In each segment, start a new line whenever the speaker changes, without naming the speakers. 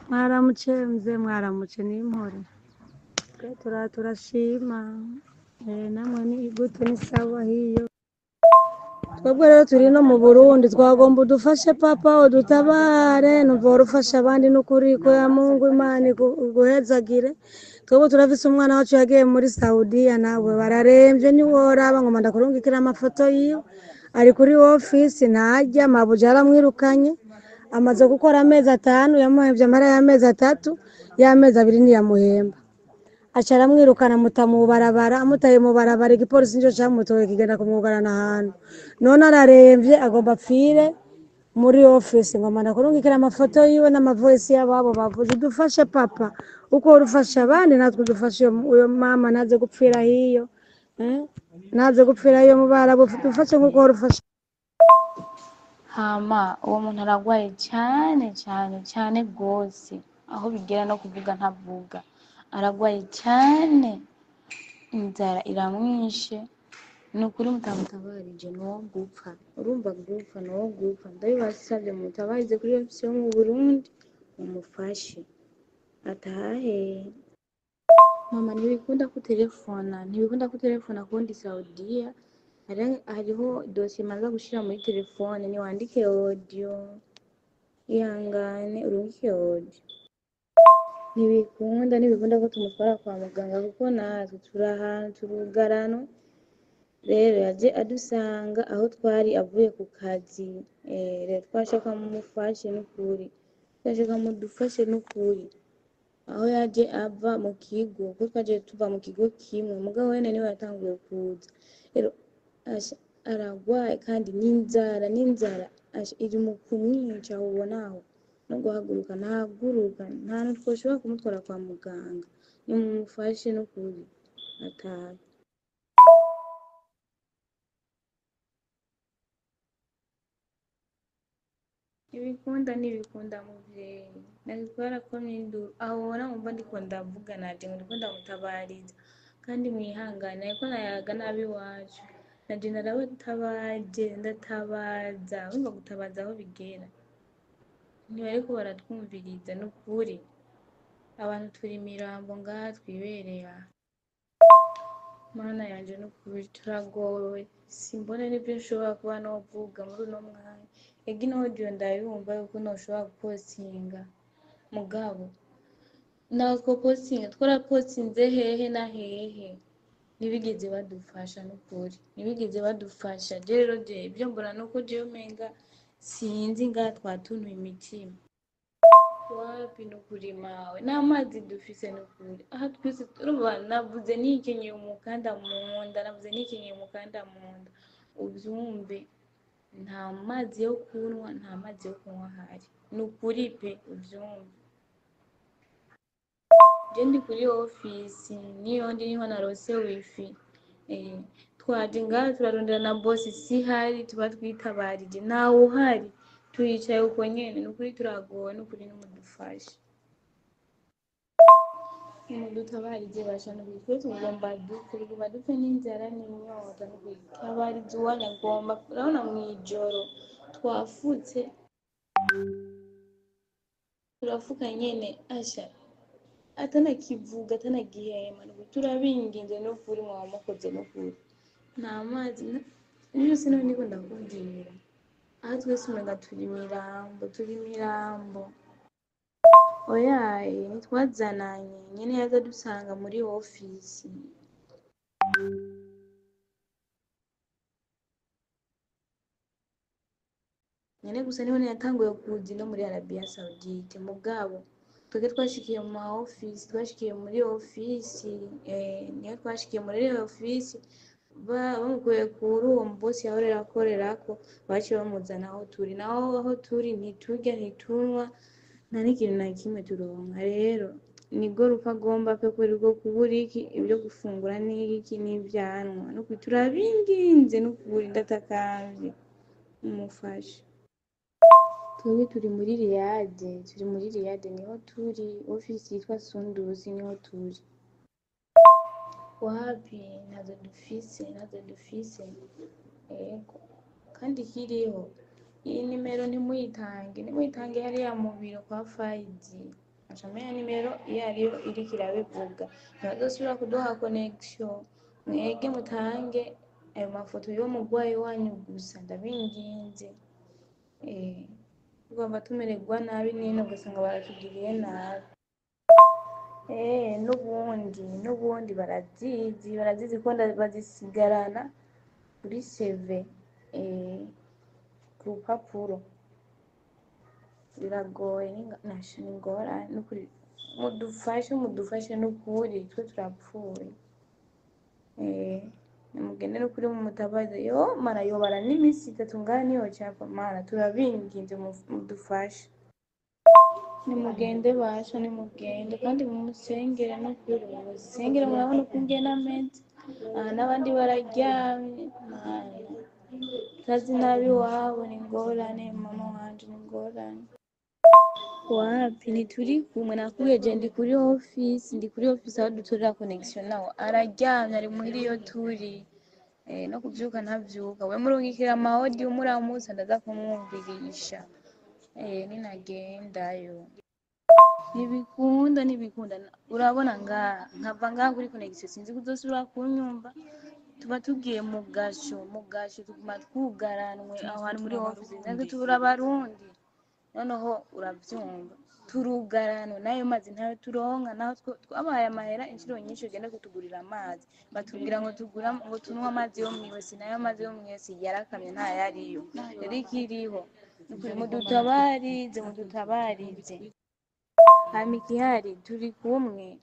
Mwaramutse mze mwaramutse n'impore twe turashima namwe ni gute ni sawa hiyo twebwe rero turi no mu Burundi twagomba udufashe papa udutabare numva warufasha abandi n'ukuri ko ya Mungu Imana iguhezagire twebwe turafise umwana wacu yagiye muri Saudiya nawe bararemvye ntiworaba ngo ndakurungikira amafoto yiwe ari kuri ofisi ntajya mabuja yaramwirukanye amaze gukora amezi 5 yamuhevye amara y'amezi 3 y'amezi 2 ntiyamuhemba aca aramwirukana muta mu barabara amutaye mu barabara igipolisi nico camutoye kigenda kumwugarana ahantu none araremvye agomba apfire muri ofisi ngo ndakurungikira amafoto yiwe n'amavoisi y'ababo bavuze dufashe papa uko urufasha abandi natwe dufashe uyo mama naze gupfira hiyo naze gupfira hiyo mu Barabu dufashe nkuko urufasha
hama uwo muntu aragwaye cyane gose aho bigera no kuvuga ntavuga aragwaye cyane inzara iramwishe nukuri mutamutabarije no gupfa urumva gupfa no gupfa ndabibasabye mutabarize kuri ofisi yo mu Burundi umufashe atahe mama ntibikunda kutelefona kundi Saudiya hariho dosiye maze gushira muri telefone niwandike audio ihangane urungike audio ntibikunda ko tumutwara kwa muganga kuko natwe turugarano rero yaje adusanga aho twari avuye ku kazi rero twashaka mumufashe n'ukuri twashaka mudufashe n'ukuri aho yaje ava mu kigo kuko twaje tuva mu kigo kimwe mugabo wene niwe yatanguye kuza rero aragwaye kandi n'inzara iri mu kumwica ubonaho no guhaguruka ntahaguruka nta n'utwo twoshobora kumutwara kwa muganga nimumufashe n'ukuri atahe ntibikunda muvyeyi nabitwara ko n'induru aho ubona mumva ndiko ndavuga naje ngo ndiko ndamutabariza kandi mwihangane ariko nayaga nabi wacu naje narabatabaje ndatabaza urumva gutabaza aho bigera ntibariko baratwumviriza n'ukuri abantu turi imirambo ngaha twibereye aha mana yanje n'ukuri turagowe simbona n'ivyo nshobora kuba novuga muri uno mwanya ega ino audio ndayumva yuko noshobora gupostinga mugabo natwo postinga twarapostinze hehe na hehe ntibigeze badufasha n'ukuri ntibigeze badufasha rero ibyo mbona nuko jewe umenga sinzi ngaha twatunuye imitima wapi n'ukuri mawe n'amazi dufise n'ukuri aha twese urumva navuze nikenyeye umukanda mu nda uvyumve nta mazi yo kunywa ahari n'ukuri pe uvyumve je ndi kuri ofisi niyo niho narose wifi twaje ngaha turarondera na bosi sihari tuba twitabarije ntawe uhari turicaye uko nyene n'ukuri turagowe n'ukuri nimudufashe nimudutabarije basha n'ukuri twe tugomba dupfe n'inzara n'inyota n'ukuri tabariza uwanya ngomba urabona mw'ijoro twafutse turafuka nyene asha atanakivuga atanagihema n'ukuri turabinginze n'ukuri mwaba mukoze n'ukuri nta mazi byose niho niko ndakubwira aha twese umenga turi imirambo oyaye ntitwazananye nyene yaza dusanga muri ofisi nyene gusa niho yatanguye kuza no muri Arabia Saudite mugabo twebwe twashikiye mu ofisi twashikiye muri ofisi niyo twashikiye muri ofisi bamukuye kuri uwo mubosi yahorera akorerako baciye bamuzana aho turi naho aho turi ntiturya ntitunywa nta n'ikintu na kimwe turonka rero nibwo rupfa agomba pe kubera ubwo kubura iki ibyo gufungura n'iki n'ivyanwa n'ukuri turabinginze n'ukuri ndatakamvye umufashe twebwe turi muri Riyade niho turi ofisi yitwa Sunduzi niho turi wapi nazo dufise ego kandi kiriho iyi nimero ntimuyitange hariya mu biro kwa Faidi acamenya nimero iyo ariyo iriko irabivuga, ntibazosubira kuduha connection, mwege mutange ayo mafoto y'umurwayi wanyu gusa ndabinginze. Tugomba tumererwa nabi nyene ugasanga baratugiriye nabi. N'ubundi barazizi ko bazisigarana kuri CV, ku rupapuro. Biragoye n'ingorane n'ukuri, mudufashe n'ukuri twe turapfuye. Nimugende n'ukuri mumutabaze, mana yobara n'iminsi 3 ngaha niyo capa, mana turabinginze mudufashe. Nimugende basha, nimugende kandi mumusengere n'ukuri, mumusengere murabona uko ingene ameze. N'abandi bararyamye, mana tazi nabi iwabo n'ingorane, mama wanje n'ingorane. Wapi ntituri kumwe, nakubwiye je ndi kuri office aho dutorera connection naho araryamye, ari muhira iyo turi. No kuvyuka ntavyuka, we murungikira amahodi umuramutsa ndaza kumwumvirisha. Ninagendayo ntibikunda urabona ngaha nkava ngaha kuri connection sinzi kuzosubira kunyumva. Tuba tugiye mu gasho tuguma twugaranwe aho hantu muri office, natwe tubura abarundi, noneho uravyumva turugaranwe n'ayo mazi ntayo turonka, naho twabahaye amahera inshuro nyinshi ugenda kutugurira amazi, batubwira ngo tunywe amazi yo mw'ibasi, nayo amazi yo mw'ibasi yarakamye ntayariyo. Rero ikiriho nukuri mudutabarize. Hama ikihari turi kumwe,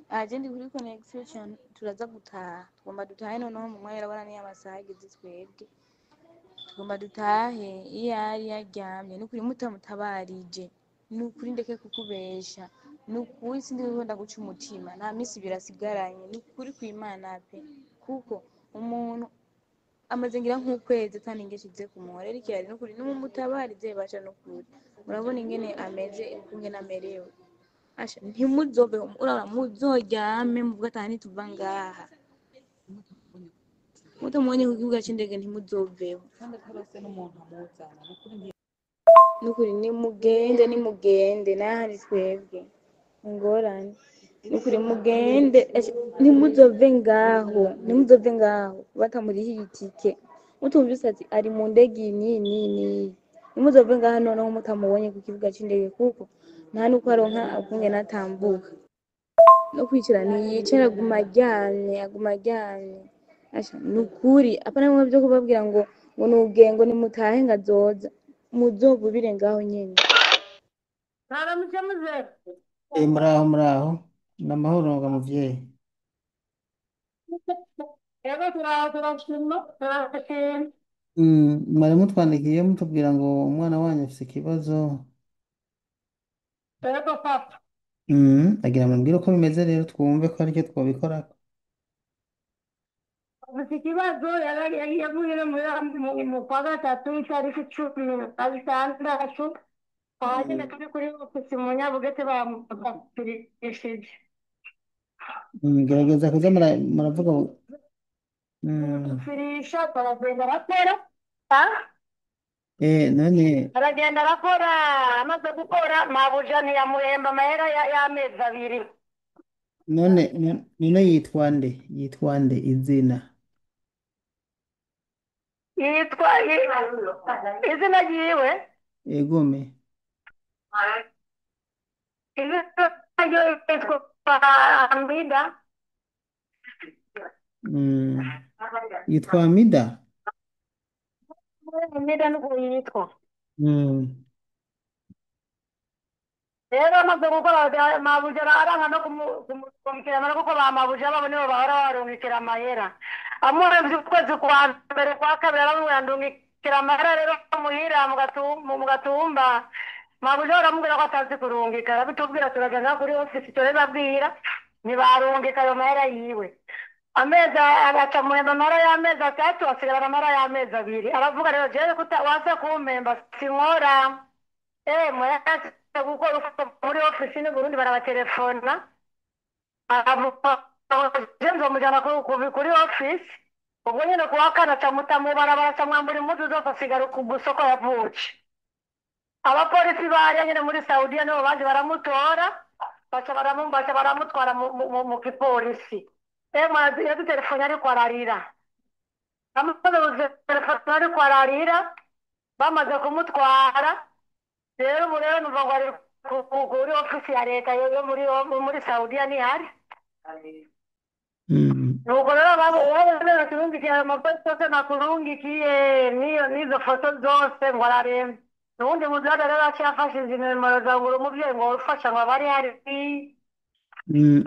aje ndi kuri connection turaza gutaha, tugomba dutahe noneho mu mwanya, urabona niyo amasaha ageze twebwe tugomba dutahe. Iyo ari yaryamye nukuri mutamutabarije, nukuri ndeke kukubesha, nukuri sindikunda guca umutima, nta minsi 2 asigaranye, nukuri kw'Imana pe, kuko umuntu amaze ngira nk'ukwezi ataningeshize kumuhora. Rero ikihari nukuri nimumutabarize basha, nukuri murabona ingene ameze, ingene amerewe. Asha ntimuzove, urabona muzoryame muvuga ati ntituva ngaha, mutamubonye ku kibuga c'indege ntimuzoveho. Nukuri nimugende nahari twebwe ingorane, nukuri mugende, ntimuzove ngaho batamurihiye itike, mutumvise ati ari mu ndege nini, nimuzove ngaha noneho mutamubonye ku kibuga c'indege, kuko nta nuko aronka ukungene atambuka no kwicara ntiyicara, aguma aryamye. Asha nukuri apana bimwe vyo kubabwira ngo nuge ngo nimutahe ngazoza, muzovubire ngaho nyene.
Mwaramutse muzehe.
Muraho n'amahoro nga muvyeyi.
Yego turashima.
Mwari mutwandikiye mutubwira ngo umwana wanyu afise ikibazo.
Yego papa.
Agira mubwire uko bimeze rero twumve ko aricyo twobikorako.
Afise ikibazo yavuye mu kwa gatatu itariki 16 hanyuma turi kuri ofisi mu Nyabugete bamupapirishije.
Gerageza kuza muravuga
firisha baragenda bakora,
none
aragenda arakora, amaze gukora mabuja ntiyamuhemba amahera y'amezi 2.
none yitwa nde izina?
Izina ryiwe
Egome.
izina ryiwe yitwa Amida.
Yitwa Amida?
Amida nuko yitwa.
rero amaze gukora mabuja aranga no kumukirana kuko ba mabuja babo nibo bahora barungikira amahera amurebye ukwezi kwa mbere kwa kabiri aramwandungikira amahera rero muhira mu gatumba mabuja aramubwira ko atazi kurungika arabitubwira turagana kuri office turababwira ntibarungika ayo mahera yiwe ameza agaca muhemba amahera y'amezi 3 asigara amahera y'amezi 2 aravuga rero jewe waza kumpemba sinkora mwese gukora muri ofisi ni Burundi barabatelefona nzomujana kuri ofisi ubwo nyine kuwa kane aca mutamubara baracamwambura impuzu zose asigara ku soko yavuce
abapolisi bariya nyine muri saudiya nibo baje baramutora baca baramutwara mu gipolisi yadutelefone ariko ararira bamaze gutelefone ariko ararira bamaze kumutwara rero ubu rero numva ngo ari kuri ofisi ya leta yo muri saudiya ntihari
Mm.
nuko rero babona kurungikiye ayo mafoto yose nakurungikiye n'izo foto zose ngo araremba n'ubundi muzaza rero aciye afashije inimero za buri umubyeyi ngo ufasha ngo abari hari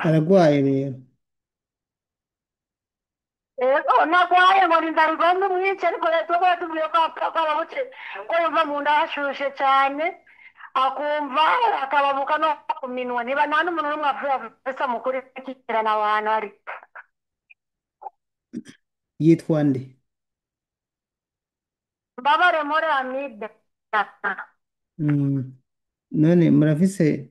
Aragwaye rero.
ego nagwaye ngo nindarirwa n'umwica ariko leta uba yatubwiye ko ababuke ko yumva mu nda hashushe cyane akumva akababuka no ku minwa niba nta n'umuntu n'umwe apfuye afisa mukurikirana abantu ari
Yitwa nde?
mbabare muri amibe
Mm. None murafise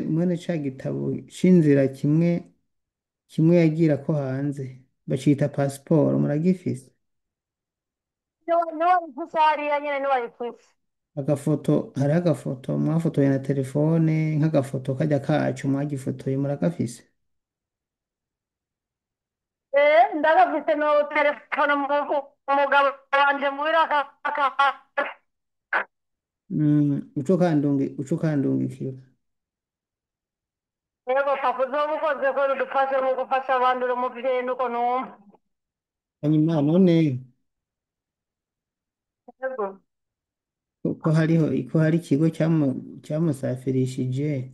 mwene ca gitabo c'inzira kimwe yagira ko hanze bacita pasiporo muragifise
niwe wayifuse hariya nyine niwe wayifuse
hariho agafoto mwafotoye na telefone nk'agafoto kajya kacu mwagifotoye muragafise.
ndagafite no telefone umugabo wanje muhira
Uco kandungikira.
yego papa uzoba ukoze ko rudufashe mu gufasha abandi uri umuvyeyi nuko numva
Hanyuma none
yego
ko hari ikigo cyamusafirishije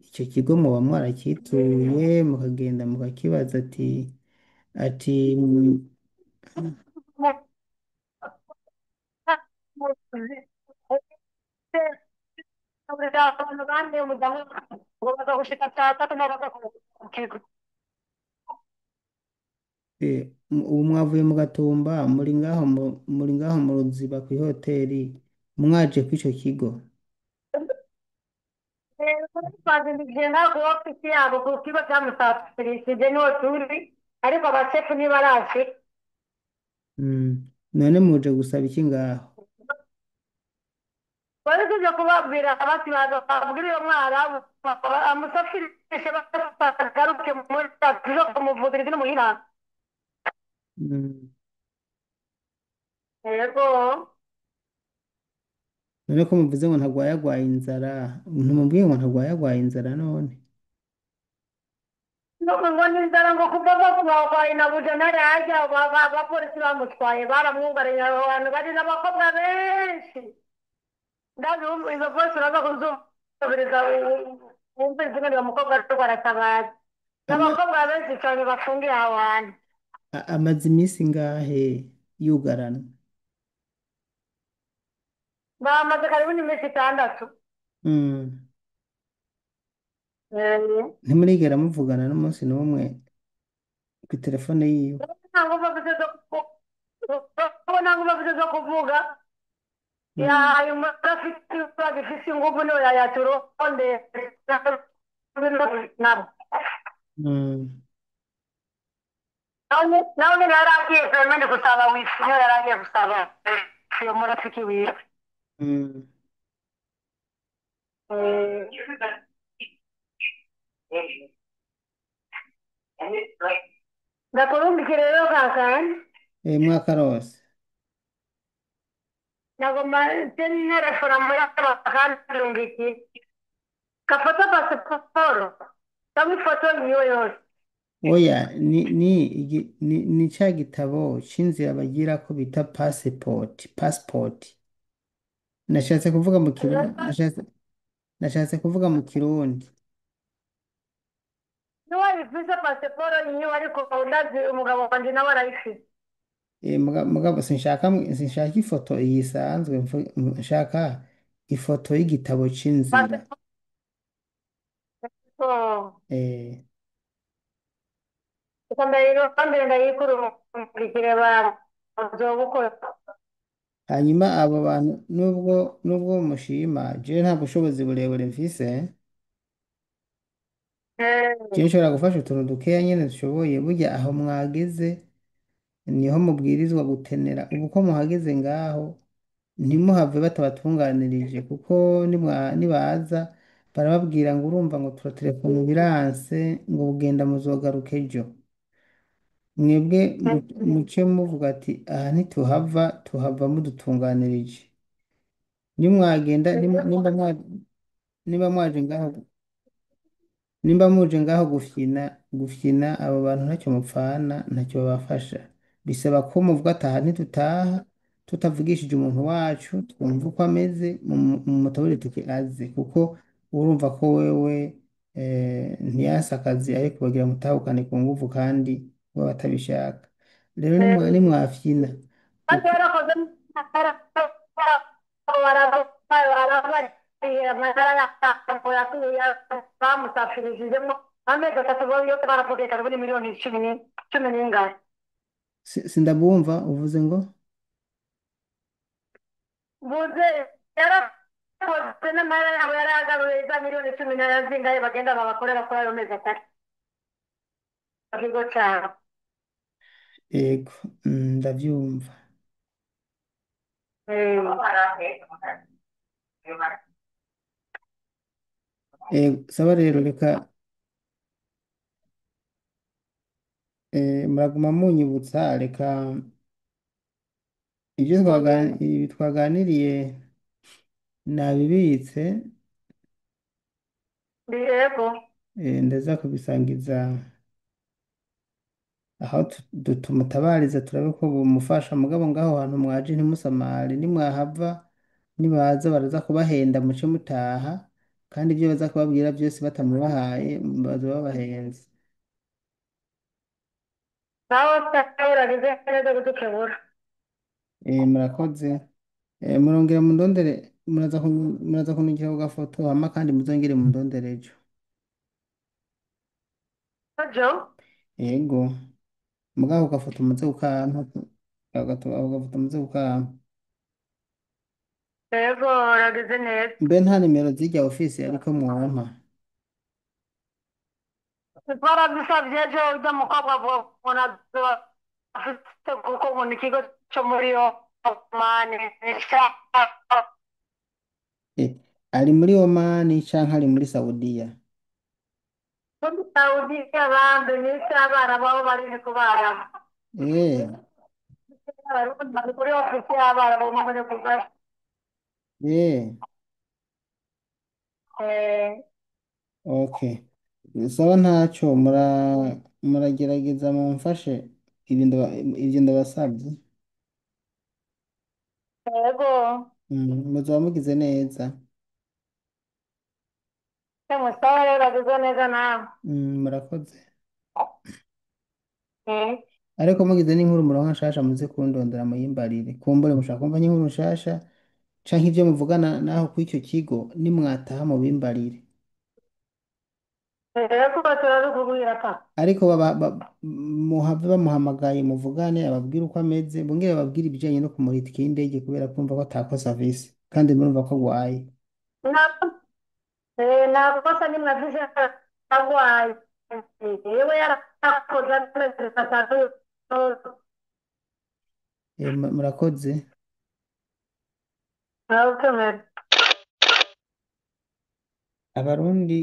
icyo kigo muba mwarakituye mukagenda mukakibaza ati
abantu bane umudamu ngo baza gushika saa tatu n'abaza ku kigo
ubu mwavuye mu Gatumba muri ngaho mu Ruziba ku ihoteli mwaje kw'icyo kigo.
twazindukira ku ofisi yabo ku kigo cyamusafirishije niho turi ariko abasefu ntibaraje
None muje gusaba iki ngaho?
bari tuje kubabwira bati babwira iyo mwarabu amusafirishe bagaruke muri tuje kumuvudiriza no muhira
Mm.
yego
None ko muvuze ngo ntagwaye inzara ntumubwiye ngo ntagwaye inzara none
nuko ngo n'inzara ngo kuva bakwaye na bujanari hajya abapolisi bamutwaye baramwugaranye abo bantu bari n'abakobwa benshi ndazi izo polisi uraza kuzumviriza wumviriza ingene uwo mukobwa ariko aratabaza
Ama-
n'abakobwa benshi cyane bafungiye aho hantu
amaze iminsi ngahe yugaranwa?
bamaze karibu n'iminsi itandatu
Mm. Ntimurigera muvugana n'umunsi n'umwe ku telefone yiwe?
nta ngufu afite zo kuvuga
Mm.
yahaye umuntu afite ibibazo ifite ingufu niwe yayaturonde nabo
Mm.
nawe nyine yari agiye peyimenti gusaba wifi niyo yari agiye gusaba iyo murafiki wiwe
Mm.
ndakurungikira rero kakandi
Mwakarose.
nagomba nterefona muri bakandungikira gafata pasiporo cyangwa ifoto yiwe yose
Oya ni ca gitabo c'inzira bagira ko bita passport. Nashatse kuvuga mu Kirundi, nashatse kuvuga mu Kirundi.
niwe bifise pasiporo yiwe ariko ndazi umugabo wanje nawe arayifise
Mugabo sinshaka ifoto iyi isanzwe nshaka ifoto y'igitabo c'inzira. Eh,
ikambere ndayikurungikire bazobukora
hanyuma abo bantu nubwo mushima je nta bushobozi burebure mfise je nshobora gufasha utuntu dukeya nyene dushoboye burya aho mwageze niho mubwirizwa gutenera ubu ko muhageze ngaho ntimuhave batabatunganirije kuko nibaza barababwira ngo urumva ngo turatelefona biranse ngo bugenda muzogaruka ejo, mwebwe muce muvuga ati aha ntituhava, tuhava mudutunganirije. Nimwagenda nimba mwaje ngaho, nimba muje ngaho gufyina abo bantu ntacyo mupfana ntacyo babafasha, bisaba ko muvuga ataha ntidutaha tutavugishije umuntu wacu twumva uko ameze mu mutabure tuke aze kuko urumva ko wewe ntiyase akazi ariko bagira mutahukane ku nguvu kandi baba batabishaka. Rero nimwafyina
kandi
kuko
yarakoze bamusafirijemo amezi atatu yose baravuga muri miliyoni cumi n'ingahe.
sindabumva uvuze ngo
Buze yarakoze n'amahera yabo yaragaruye za miliyoni cumi na zingahe bagenda babakorera kuri ayo mezi atatu mu kigo cyabo.
ego, ndabyumva. Saba rero reka muraguma munyibutsa reka ibi twaganiriye nabibitse,
Yego.
ndaza kubisangiza aho tumutabariza turabe ko bumufasha mugabo ngaho hantu mwaje ntimusamare nimwahava nibaza baraza kubahenda muce mutaha kandi ibyo baza kubabwira byose batamubahaye baza babahenze.
Nawe uragize neza kudukebura.
Murakoze. Murongera mundondere muraza kunigiraho gafoto hama kandi muzongere mundondere ejo.
Nabyo
Yego, mugabo gafoto muze gukampa ako gafoto muze gukampa.
yego uragize neza.
Mbe nta nimero z'irya ofisi ariko mwampa.
Twarabisabye ejo ujya mukobwa ubona afite kuko ngo ni ikigo cyo muri Omani
Eh, ari muri Omani canke ari muri Saudiya?
muri Saudi abandi n'isi abarabu abo bari kubarabu.
Eh,
Bari kuri ofisi y'abarabu muri kugaza.
eh, okay. Saba ntacyo muragerageza mumfashe ibyo ndabasabye.
Yego
Muzaba mugize neza.
musawa rero uragize neza nawe.
Murakoze.
Mm.
Ariko mugize n'inkuru muronka nshasha muze kundondera muyimbarire kumbure mushaka kumva nk'inkuru nshasha canke ivyo muvugana naho kw'icyo kigo nimwataha mubimbarire.
Yego turabikubwira pa.
Ariko muhave bamuhamagaye muvugane ababwire uko ameze bongere bababwire ibijanye no kumuha itike y'indege kubera kumva ko atakosa afise kandi murumva ko agwaye.
Ntabwo kosa nimwe afise agwaye. Yewe yarakoze amezi atatu.
Murakoze.
Ntabwo
abarundi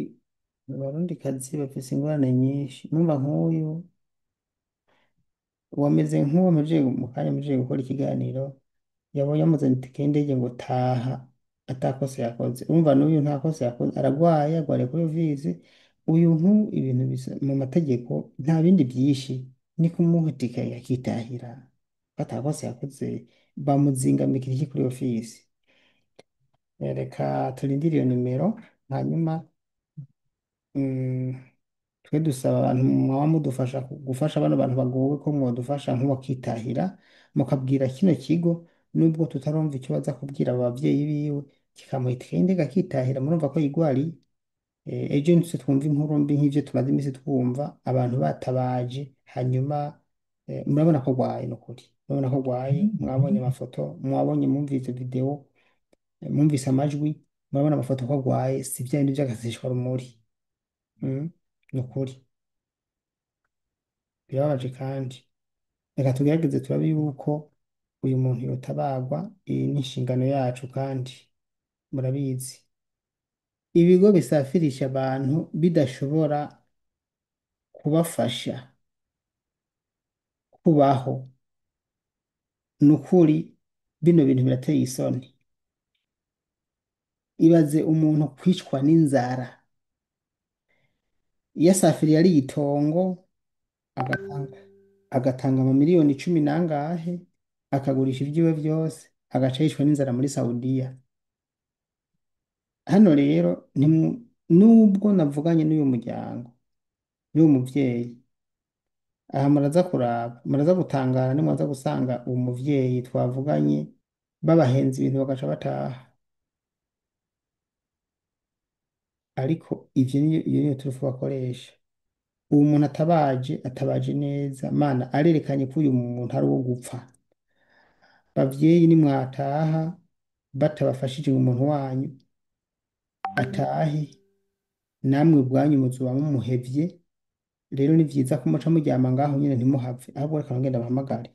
abarundikazi bafise ingorane nyinshi numva nk'uyu wameze nk'uwo mu kanya muje gukora ikiganiro yabonye amuzana itike y'indege ngo taha atakosa yakoze urumva n'uyu nta kosa yakoze aragwaye agwariye kuri visi uyu ibintu bisa mu mategeko nta bindi byinshi ni kumuha itike yakitahira atakosa yakoze bamuzingamikira iki kuri ofisi. Reka turindire iyo nimero hanyuma mm, twe dusaba abantu mwaba mudufasha gufasha bano bantu bagowe ko mwadufasha nk'uwakitahira mukabwira kino kigo nubwo tutarumva icyo baza kubwira abo bavyeyi biwe kikamuha itike y'indege akitahira murumva ko yigwariye. Ejo nitse twumva inkuru mbi nk'ivyo tumaze iminsi twumva abantu batabaje hanyuma murabona ko agwaye nukuri murabona ko agwaye mwabonye amafoto mwabonye mwumvise video mwumvise amajwi murabona amafoto ko agwaye si bya bindi by'agaseshwa rumuri. Nukuri birababaje kandi reka tugerageze turabe yuko uyu muntu yotabagwa, iyi ni inshingano yacu kandi murabizi ibigo bisafirisha abantu bidashobora kubafasha kubaho, ni ukuri bino bintu birateye isoni. Ibaze umuntu kwicwa n'inzara yasafiriye ari itongo, agatanga agatanga amamiliyoni cumi nangahe, akagurisha ibyiwe byose, agaca yicwa n'inzara muri Saudiya. Hano rero nubwo navuganye n'uyu muryango n'uyu muvyeyi, aha muraza kuraba, muraza gutangara nimwaza gusanga uwo muvyeyi twavuganye babahenze ibintu bagaca bataha. Ariko iyo niyo turufu bakoresha. Uwo muntu atabaje neza, Mana arerekanye ko uyu muntu ari uwo gupfa. Bavyeyi nimwataha batabafashije umuntu wanyu atahe, namwe ubwanyu muzoba mumuhevye. Rero ni vyiza ko muca muryama ngaho nyene ntimuhave, ahubwo reka ngenda bahamagare.